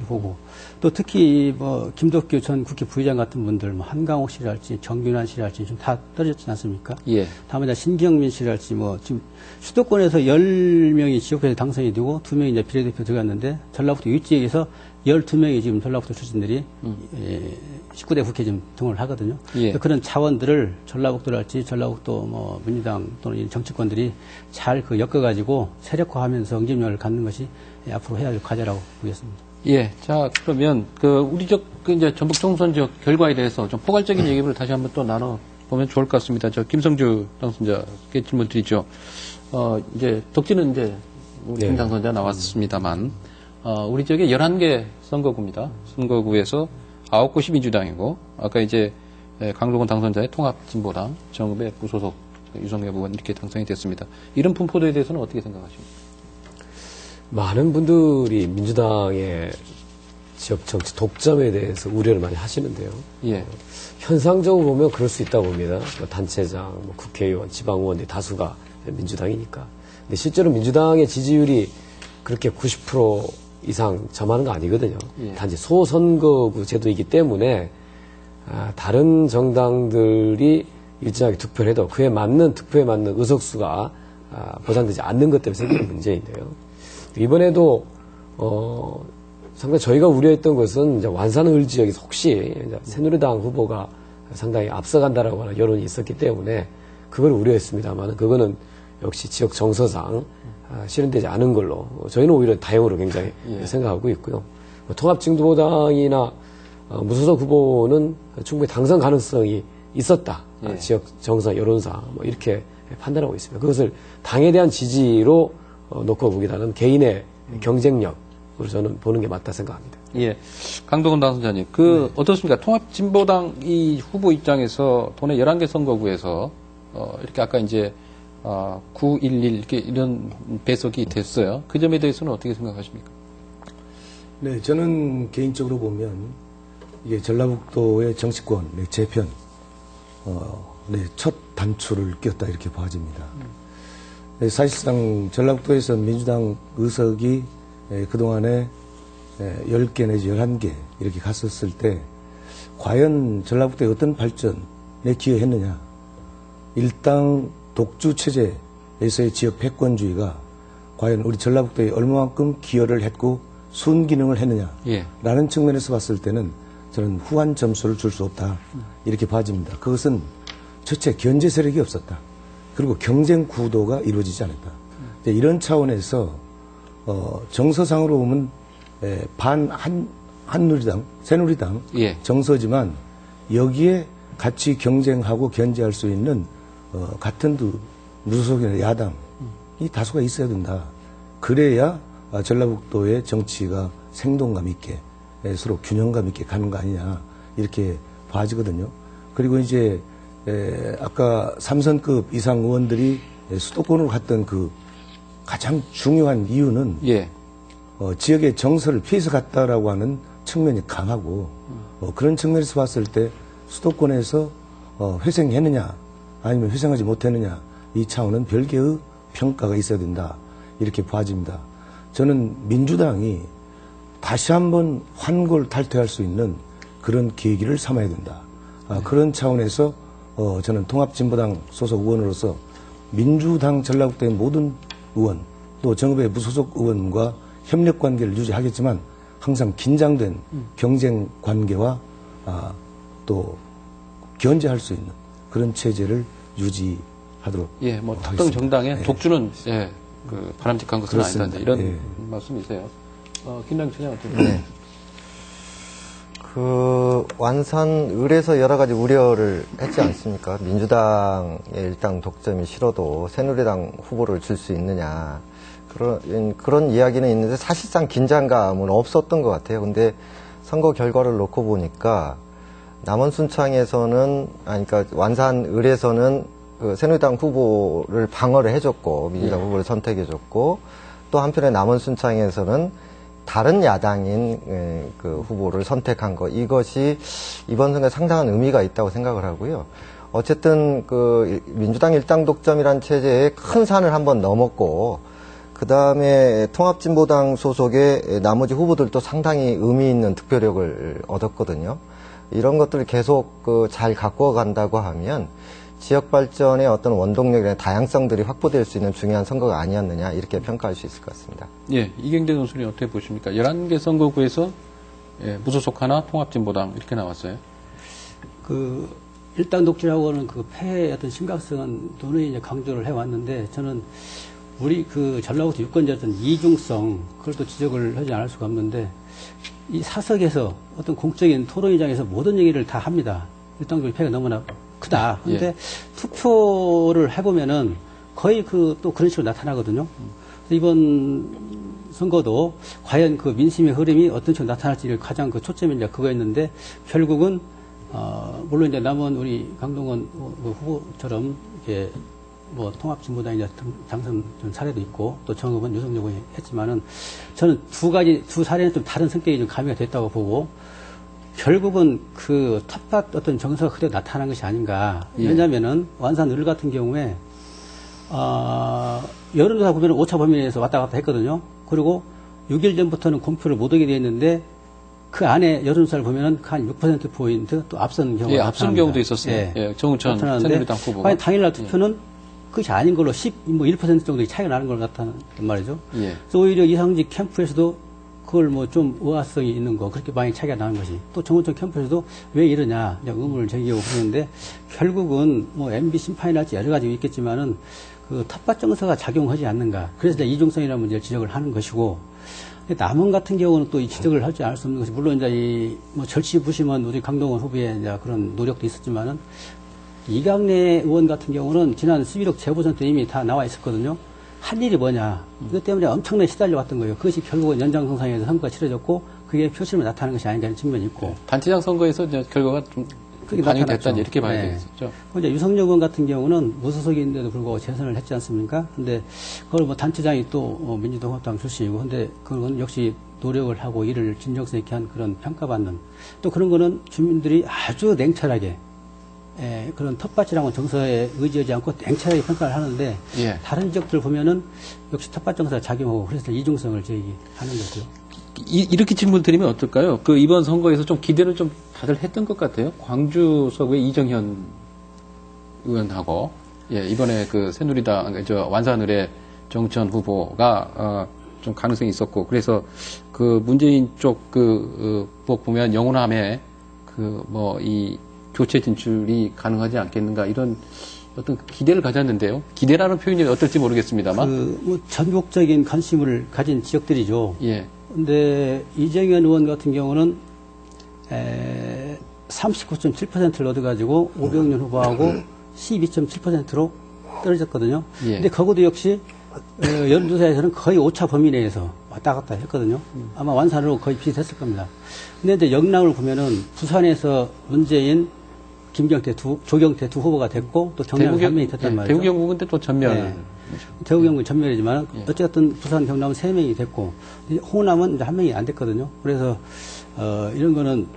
보고 또 특히 뭐 김덕규 전 국회 부의장 같은 분들 뭐 한강옥 씨랄지 정균환 씨랄지 좀 다 떨어졌지 않습니까? 예. 다만 이제 신경민 씨랄지 뭐 지금 수도권에서 10명이 지역표에 당선이 되고 2명이 이제 비례대표 들어갔는데 전라북도 윗지역에서 12명이 지금 전라북도 출신들이 19대 국회에 지금 등원을 하거든요. 예. 그런 자원들을 전라북도랄지 전라북도 뭐 민주당 또는 정치권들이 잘 그 엮어가지고 세력화하면서 응집력을 갖는 것이 앞으로 해야 할 과제라고 보겠습니다. 예. 자, 그러면 우리 이제 전북 총선 지역 결과에 대해서 좀 포괄적인 얘기를 다시 한번 또 나눠보면 좋을 것 같습니다. 김성주 당선자께 질문 드리죠. 이제 덕지는 이제 우리 김 당선자 나왔습니다만, 우리 지역에 11개 선거구입니다. 선거구에서 9곳이 민주당이고, 아까 이제 강동원 당선자의 통합진보당, 정읍의 무소속 유성엽 의원 이렇게 당선이 됐습니다. 이런 분포도에 대해서는 어떻게 생각하십니까? 많은 분들이 민주당의 지역 정치 독점에 대해서 우려를 많이 하시는데요. 예. 현상적으로 보면 그럴 수 있다고 봅니다. 뭐 단체장, 뭐 국회의원, 지방의원들이 다수가 민주당이니까. 근데 실제로 민주당의 지지율이 그렇게 90% 이상 점하는 거 아니거든요. 예. 단지 소선거구 제도이기 때문에 다른 정당들이 일정하게 투표를 해도 그에 맞는 투표에 맞는 의석수가 보장되지 않는 것 때문에 생기는 문제인데요. 이번에도 상당히 저희가 우려했던 것은 이제 완산을 지역에서 혹시 이제 새누리당 후보가 상당히 앞서간다라고 하는 여론이 있었기 때문에 그걸 우려했습니다만 그거는 역시 지역 정서상 실현되지 않은 걸로 저희는 오히려 다행으로 굉장히 생각하고 있고요. 통합진보당이나 무소속 후보는 충분히 당선 가능성이 있었다. 지역 정서 여론상 뭐 이렇게 판단하고 있습니다. 그것을 당에 대한 지지로 놓고 보기보다는 개인의 경쟁력으로 저는 보는 게 맞다 생각합니다. 예. 강동원 당선자님, 어떻습니까? 통합진보당 이 후보 입장에서 도내 11개 선거구에서, 이렇게 아까 이제, 911, 이렇게 이런 배석이 됐어요. 그 점에 대해서는 어떻게 생각하십니까? 네, 저는 개인적으로 보면, 이게 전라북도의 정치권, 재편, 첫 단추를 꼈다 이렇게 봐집니다. 사실상 전라북도에서 민주당 의석이 그동안에 10개 내지 11개 이렇게 갔었을 때 과연 전라북도에 어떤 발전에 기여했느냐. 일당 독주 체제에서의 지역 패권주의가 과연 우리 전라북도에 얼마만큼 기여를 했고 순기능을 했느냐 예. 라는 측면에서 봤을 때는 저는 후한 점수를 줄 수 없다 이렇게 봐집니다. 그것은 첫째 견제 세력이 없었다. 그리고 경쟁 구도가 이루어지지 않았다. 이런 차원에서 정서상으로 보면 한누리당, 새누리당 예. 정서지만 여기에 같이 경쟁하고 견제할 수 있는 같은 무소속이나 야당이 다수가 있어야 된다. 그래야 전라북도의 정치가 생동감 있게 서로 균형감 있게 가는 거 아니냐 이렇게 봐지거든요. 그리고 이제 아까 3선급 이상 의원들이 수도권으로 갔던 그 가장 중요한 이유는 예. 지역의 정서를 피해서 갔다라고 하는 측면이 강하고 그런 측면에서 봤을 때 수도권에서 회생했느냐 아니면 회생하지 못했느냐 이 차원은 별개의 평가가 있어야 된다 이렇게 봐집니다. 저는 민주당이 다시 한번 환골 탈퇴할 수 있는 그런 계기를 삼아야 된다. 그런 차원에서 저는 통합진보당 소속 의원으로서 민주당 전라북도의 모든 의원 또 정읍의 무소속 의원과 협력 관계를 유지하겠지만 항상 긴장된 경쟁 관계와 또 견제할 수 있는 그런 체제를 유지하도록 예, 뭐 특정 하겠습니다. 정당의 예. 독주는 예, 그 바람직한 것은 그렇습니다. 아니다. 이런 예. 말씀이세요. 김남 총장 어떻게 네. 그 완산을에서 여러 가지 우려를 했지 않습니까? 민주당의 일당 독점이 싫어도 새누리당 후보를 줄 수 있느냐 그런 이야기는 있는데 사실상 긴장감은 없었던 것 같아요. 근데 선거 결과를 놓고 보니까 남원 순창에서는 그러니까 완산을에서는 그 새누리당 후보를 방어를 해줬고 민주당 후보를 선택해줬고 또 한편에 남원 순창에서는 다른 야당인 그 후보를 선택한 것 이것이 이번 선거에 상당한 의미가 있다고 생각을 하고요. 어쨌든 그 민주당 일당 독점이란 체제의 큰 산을 한번 넘었고 그 다음에 통합진보당 소속의 나머지 후보들도 상당히 의미 있는 득표력을 얻었거든요. 이런 것들을 계속 잘 갖고 간다고 하면 지역 발전의 어떤 원동력이나 다양성들이 확보될 수 있는 중요한 선거가 아니었느냐 이렇게 평가할 수 있을 것 같습니다. 예, 이경재 선수님 어떻게 보십니까? 11개 선거구에서 무소속 하나 통합진보당 이렇게 나왔어요. 그 일당 독주라고는 그 폐해의 어떤 심각성은 도는 이제 강조를 해왔는데 저는 우리 그 전라북도 유권자였던 이중성 그걸 또 지적을 하지 않을 수가 없는데 이 사석에서 어떤 공적인 토론회장에서 모든 얘기를 다 합니다. 일당 독주 폐해가 너무나 크다. 근데 예. 투표를 해보면은 거의 또 그런 식으로 나타나거든요. 그래서 이번 선거도 과연 그 민심의 흐름이 어떤 식으로 나타날지를 가장 그 초점이 이제 그거였는데 결국은 물론 이제 남은 우리 강동원 후보처럼 이렇게 뭐 통합진보당이 당선 사례도 있고 또 정읍은 유승열 의원이 했지만은 저는 두 사례는 좀 다른 성격이 좀 가미가 됐다고 보고 결국은 그 텃밭 어떤 정서가 그대로 나타난 것이 아닌가. 예. 왜냐면은 완산을 같은 경우에 여론조사 보면 오차 범위 내에서 왔다 갔다 했거든요. 그리고 6일 전부터는 공표를 못 하게 돼 있는데 그 안에 여론조사를 보면은 한 6%포인트 또 앞선 경우가 예, 앞선 나타납니다. 경우도 있었어요. 예. 예, 정우천 나타나는데 새누리당 후보가. 과연 당일날 투표는 그것이 아닌 걸로 1% 정도의 차이가 나는 걸로 나타난 말이죠. 예. 그래서 오히려 이상직 캠프에서도 그걸 뭐 좀 의아성이 있는 거, 그렇게 많이 차이가 나는 것이. 또 정우천 캠프에서도 왜 이러냐, 의문을 제기하고 그러는데, 결국은 뭐 MB 심판이랄지 여러 가지 있겠지만은, 그 텃밭 정서가 작용하지 않는가. 그래서 이제 이중성이라는 문제를 지적을 하는 것이고, 남원 같은 경우는 또 이 지적을 하지 않을 수 없는 것이, 물론 이제 뭐 절치부심한 우리 강동원 후보의 이제 그런 노력도 있었지만은, 이강래 의원 같은 경우는 지난 11억 재보선 때 이미 다 나와 있었거든요. 할 일이 뭐냐. 이것 때문에 엄청나게 시달려왔던 거예요. 그것이 결국은 연장선상에서 선거가 치러졌고 그게 표심을 나타나는 것이 아닌가 하는 측면이 있고. 단체장 선거에서 이제 결과가 좀 반영이 됐다 이렇게 봐야 되겠죠. 이제 유석열 의원 같은 경우는 무소속인데도 불구하고 재선을 했지 않습니까? 근데 그걸 뭐 단체장이 또 민주당 합당 출신이고 근데 그건 역시 노력을 하고 일을 진정성 있게 한 그런 평가받는 또 그런 거는 주민들이 아주 냉철하게 그런 텃밭이라는 정서에 의지하지 않고 냉철하게 평가를 하는데 예. 다른 지역들 보면은 역시 텃밭 정서가 작용하고 그래서 이중성을 제기하는 거죠. 이렇게 질문 드리면 어떨까요? 그 이번 선거에서 좀 기대를 좀 다들 했던 것 같아요. 광주 서구의 이정현 의원하고 이번에 그 새누리당 완산을의 정천 후보가 좀 가능성이 있었고 그래서 그 문재인 쪽 보면 영호남에 이 교체 진출이 가능하지 않겠는가 이런 어떤 기대를 가졌는데요. 기대라는 표현이 어떨지 모르겠습니다만. 전국적인 관심을 가진 지역들이죠. 예. 근데 이정현 의원 같은 경우는 39.7%를 얻어가지고 오병윤 후보하고 12.7%로 떨어졌거든요. 예. 근데 그것도 역시 여론조사에서는 거의 오차 범위 내에서 왔다 갔다 했거든요. 아마 완산으로 거의 비슷했을 겁니다. 근데 이제 영남을 보면은 부산에서 문재인, 김경태 조경태 두 후보가 됐고 또 경남에 한 명이 됐단 말이죠. 대구 경북은 또 전면. 네. 대구 경북은 전면이지만 어쨌든 부산 경남은 3명이 됐고 호남은 이제 1명이 안 됐거든요. 그래서 이런 거는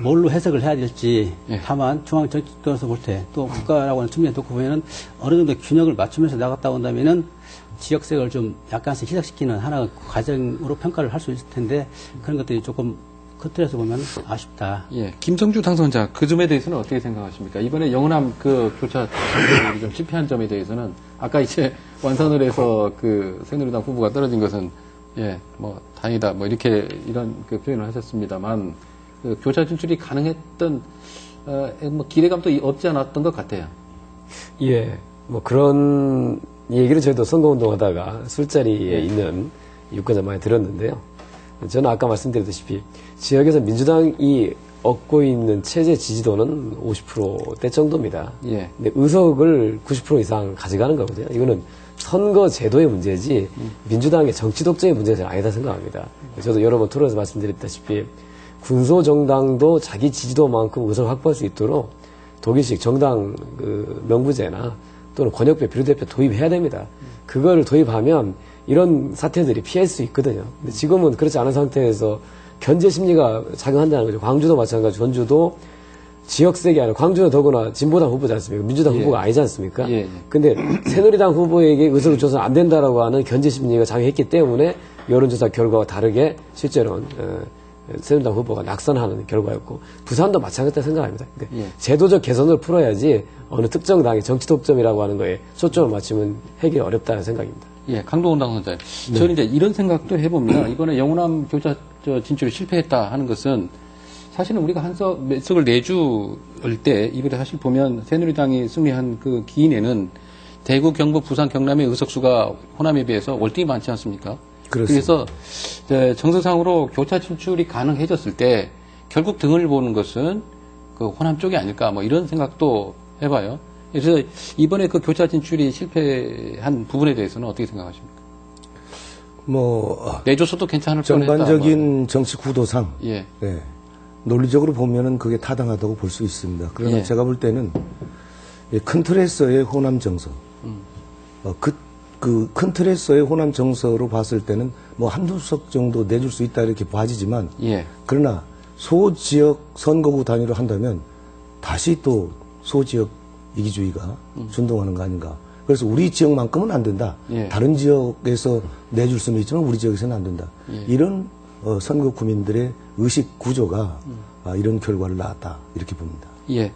뭘로 해석을 해야 될지 다만 중앙정치권에서 볼 때 또 국가라고 하는 측면에 놓고 보면은 어느 정도 균형을 맞추면서 나갔다 온다면은 지역색을 좀 약간씩 희석시키는 하나의 과정으로 평가를 할 수 있을 텐데 그런 것들이 조금 그 틀에서 보면 아쉽다. 예. 김성주 당선자 그 점에 대해서는 어떻게 생각하십니까? 이번에 영호남 교차 좀 실패한 점에 대해서는 아까 이제 완선을 해서 새누리당 후보가 떨어진 것은 다행이다 이렇게 이런 표현을 하셨습니다만 교차 진출이 가능했던 기대감도 없지 않았던 것 같아요. 예. 그런 얘기를 저희도 선거운동하다가 술자리에 있는 유권자 많이 들었는데요. 저는 아까 말씀드렸다시피 지역에서 민주당이 얻고 있는 체제 지지도는 50%대 정도입니다. 예. 근데 의석을 90% 이상 가져가는 거거든요. 이거는 선거 제도의 문제지 민주당의 정치 독재의 문제는 아니다 생각합니다. 저도 여러 번 토론에서 말씀드렸다시피 군소정당도 자기 지지도만큼 의석을 확보할 수 있도록 독일식 정당 명부제나 또는 권역별 비례대표 도입해야 됩니다. 그걸 도입하면 이런 사태들이 피할 수 있거든요. 근데 지금은 그렇지 않은 상태에서 견제 심리가 작용한다는 거죠. 광주도 마찬가지, 전주도 지역색이 아니라 광주는 더구나 진보당 후보지 않습니까? 민주당 후보가 아니지 않습니까? 근데 새누리당 후보에게 의석을 줘서 안 된다라고 하는 견제 심리가 작용했기 때문에 여론조사 결과와 다르게 실제로는 새누리당 후보가 낙선하는 결과였고 부산도 마찬가지다 생각합니다. 그러니까 제도적 개선을 풀어야지 어느 특정 당의 정치 독점이라고 하는 거에 초점을 맞추면 해결이 어렵다는 생각입니다. 예, 강동원 당선자. 저는 이제 이런 생각도 해봅니다. 이번에 영호남 교차 진출이 실패했다 하는 것은 사실은 우리가 몇 석을 내줄 때 이번에 사실 보면 새누리당이 승리한 그 기인에는 대구, 경북, 부산, 경남의 의석수가 호남에 비해서 월등히 많지 않습니까? 그래서 정서상으로 교차 진출이 가능해졌을 때 결국 등을 보는 것은 호남 쪽이 아닐까 이런 생각도 해봐요. 그래서 이번에 교차 진출이 실패한 부분에 대해서는 어떻게 생각하십니까? 내줘서도 괜찮을 뻔했다. 전반적인 정치 구도상 예. 논리적으로 보면은 그게 타당하다고 볼 수 있습니다. 그러나 제가 볼 때는 큰 틀에서의 호남 정서, 큰 틀에서의 호남 정서로 봤을 때는 한두 석 정도 내줄 수 있다 이렇게 봐지지만 그러나 소지역 선거구 단위로 한다면 다시 또 소지역 이기주의가 준동하는 거 아닌가. 그래서 우리 지역만큼은 안 된다. 다른 지역에서 내줄 수는 있지만 우리 지역에서는 안 된다. 이런 선거 구민들의 의식 구조가 이런 결과를 낳았다. 이렇게 봅니다. 예.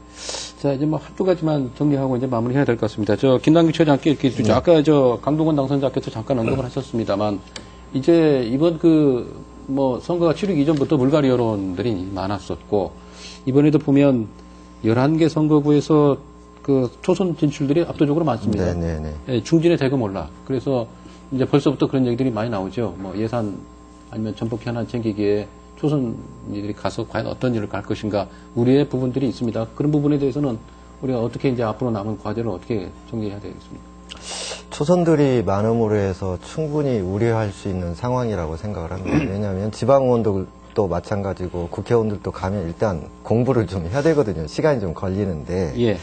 자, 이제 한두 가지만 정리하고 이제 마무리해야 될 것 같습니다. 김남규 처장께 이렇게 아까 강동원 당선자께서 잠깐 언급을 하셨습니다만 이제 이번 선거가 치르기 이전부터 물갈이 여론들이 많았었고 이번에도 보면 11개 선거구에서 초선 진출들이 압도적으로 많습니다. 예, 중진의 대거 몰라. 그래서 이제 벌써부터 그런 얘기들이 많이 나오죠. 예산 아니면 전복기 하나 챙기기에 초선들이 가서 과연 어떤 일을 갈 것인가 우려의 부분들이 있습니다. 그런 부분에 대해서는 우리가 어떻게 이제 앞으로 남은 과제를 어떻게 정리해야 되겠습니까? 초선들이 많음으로 해서 충분히 우려할 수 있는 상황이라고 생각을 합니다. 왜냐하면 지방의원들도 마찬가지고 국회의원들도 가면 일단 공부를 좀 해야 되거든요. 시간이 좀 걸리는데.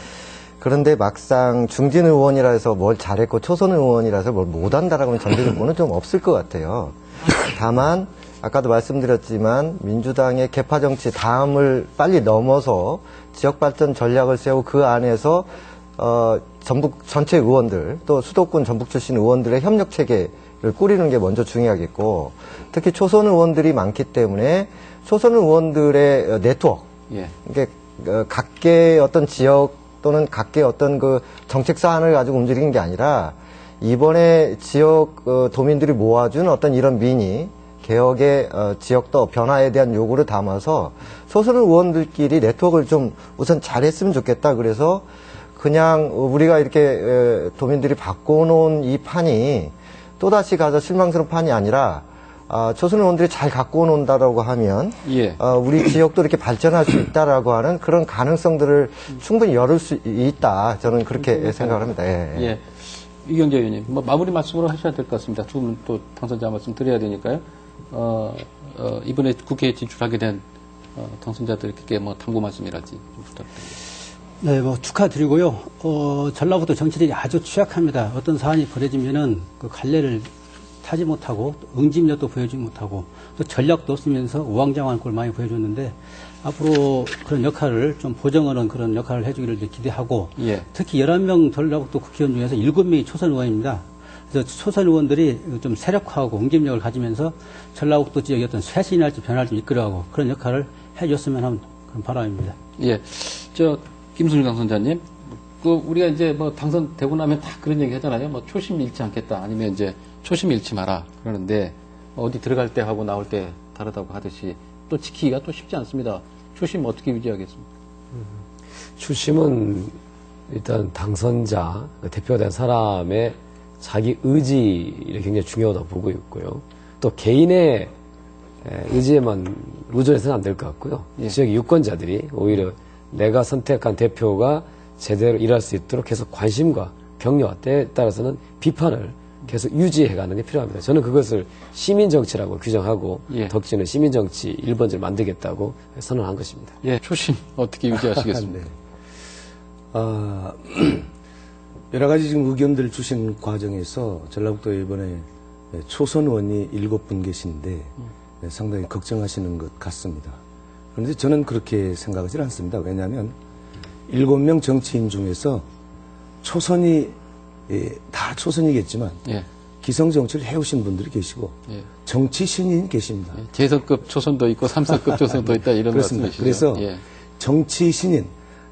그런데 막상 중진 의원이라 해서 뭘 잘했고 초선 의원이라서 뭘 못한다라고 하면 전제조건은 좀 없을 것 같아요. 다만 아까도 말씀드렸지만 민주당의 개파 정치 다음을 빨리 넘어서 지역 발전 전략을 세우고 그 안에서 전북 전체 의원들 또 수도권 전북 출신 의원들의 협력 체계를 꾸리는 게 먼저 중요하겠고 특히 초선 의원들이 많기 때문에 초선 의원들의 네트워크 이게 각계의 어떤 지역 또는 각계의 어떤 정책 사안을 가지고 움직이는 게 아니라 이번에 지역 도민들이 모아준 어떤 이런 민의, 개혁의 지역도 변화에 대한 요구를 담아서 소선 의원들끼리 네트워크를 좀 우선 잘했으면 좋겠다. 그래서 그냥 우리가 이렇게 도민들이 바꿔놓은 이 판이 또다시 가서 실망스러운 판이 아니라 초선 의원들이 잘 갖고 논다라고 하면 예. 우리 지역도 이렇게 발전할 수 있다라고 하는 그런 가능성들을 충분히 열을 수 있다. 저는 그렇게 생각을 합니다. 예. 예. 이경재 의원님, 뭐 마무리 말씀으로 하셔야 될 것 같습니다. 두 분 또 당선자 말씀 드려야 되니까요. 이번에 국회에 진출하게 된 당선자들에게 뭐 당부 말씀이라든지 좀 부탁드립니다. 네, 뭐 축하드리고요. 전라북도 정치력이 아주 취약합니다. 어떤 사안이 벌어지면은 그 갈래를 타지 못하고 응집력도 보여주지 못하고 또 전략도 없으면서 우왕좌왕한 걸 많이 보여줬는데 앞으로 그런 역할을 좀 보정하는 그런 역할을 해주기를 기대하고 예. 특히 11명 전라북도 국회의원 중에서 7명이 초선 의원입니다. 그래서 초선 의원들이 좀 세력화하고 응집력을 가지면서 전라북도 지역의 어떤 쇄신이랄지 변화를 좀 이끌어가고 그런 역할을 해줬으면 하는 그런 바람입니다. 예. 김순일 당선자님, 우리가 이제 뭐 당선되고 나면 다 그런 얘기 하잖아요. 뭐 초심 잃지 않겠다. 아니면 이제 초심 잃지 마라. 그러는데 어디 들어갈 때 하고 나올 때 다르다고 하듯이 또 지키기가 또 쉽지 않습니다. 초심 어떻게 유지하겠습니까? 초심은 일단 당선자, 대표가 된 사람의 자기 의지를 굉장히 중요하다고 보고 있고요. 또 개인의 의지에만 의존해서는 안 될 것 같고요. 예. 지역의 유권자들이 오히려 내가 선택한 대표가 제대로 일할 수 있도록 계속 관심과 격려와 때에 따라서는 비판을 계속 유지해가는 게 필요합니다. 저는 그것을 시민정치라고 규정하고 예. 덕지는 시민정치 1번지를 만들겠다고 선언한 것입니다. 예, 초심 어떻게 유지하시겠습니까? 네. 여러 가지 지금 의견들 주신 과정에서 전라북도에 이번에 초선 의원이 7분 계신데 상당히 걱정하시는 것 같습니다. 그런데 저는 그렇게 생각하지 않습니다. 왜냐하면 7명 정치인 중에서 초선이 다 초선이겠지만 예. 기성정치를 해오신 분들이 계시고 예. 정치 신인이 계십니다. 재선급 초선도 있고 3선급 초선도 있다 이런 그렇습니다. 말씀이시죠? 그래서 예. 정치 신인,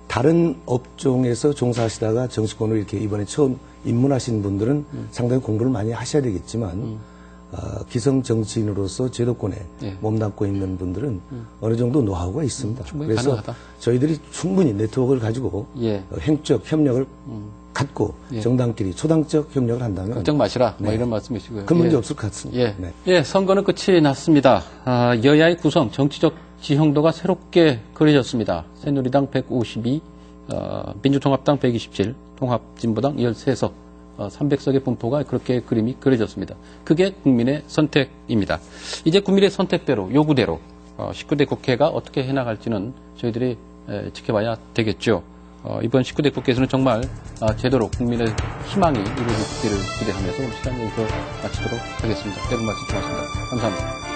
다른 업종에서 종사하시다가 정치권을 이렇게 이번에 처음 입문하신 분들은 상당히 공부를 많이 하셔야 되겠지만 기성 정치인으로서 제도권에 예. 몸담고 있는 분들은 어느 정도 노하우가 있습니다. 충분히 그래서 가능하다. 저희들이 충분히 네트워크를 가지고 예. 행적 협력을 갖고 예. 정당끼리 초당적 협력을 한다면 걱정 마시라. 뭐 네. 이런 말씀이시고요. 큰 문제 예. 없을 것 같습니다. 예. 네. 예, 선거는 끝이 났습니다. 여야의 구성, 정치적 지형도가 새롭게 그려졌습니다. 새누리당 152, 민주통합당 127, 통합진보당 13석, 300석의 분포가 그렇게 그림이 그려졌습니다. 그게 국민의 선택입니다. 이제 국민의 선택대로, 요구대로 19대 국회가 어떻게 해나갈지는 저희들이 지켜봐야 되겠죠. 이번 19대 국회에서는 정말 제대로 국민의 희망이 이루어지기를 기대하면서 오늘 시간 여기서 마치도록 하겠습니다. 여러분 말씀 고맙습니다. 감사합니다.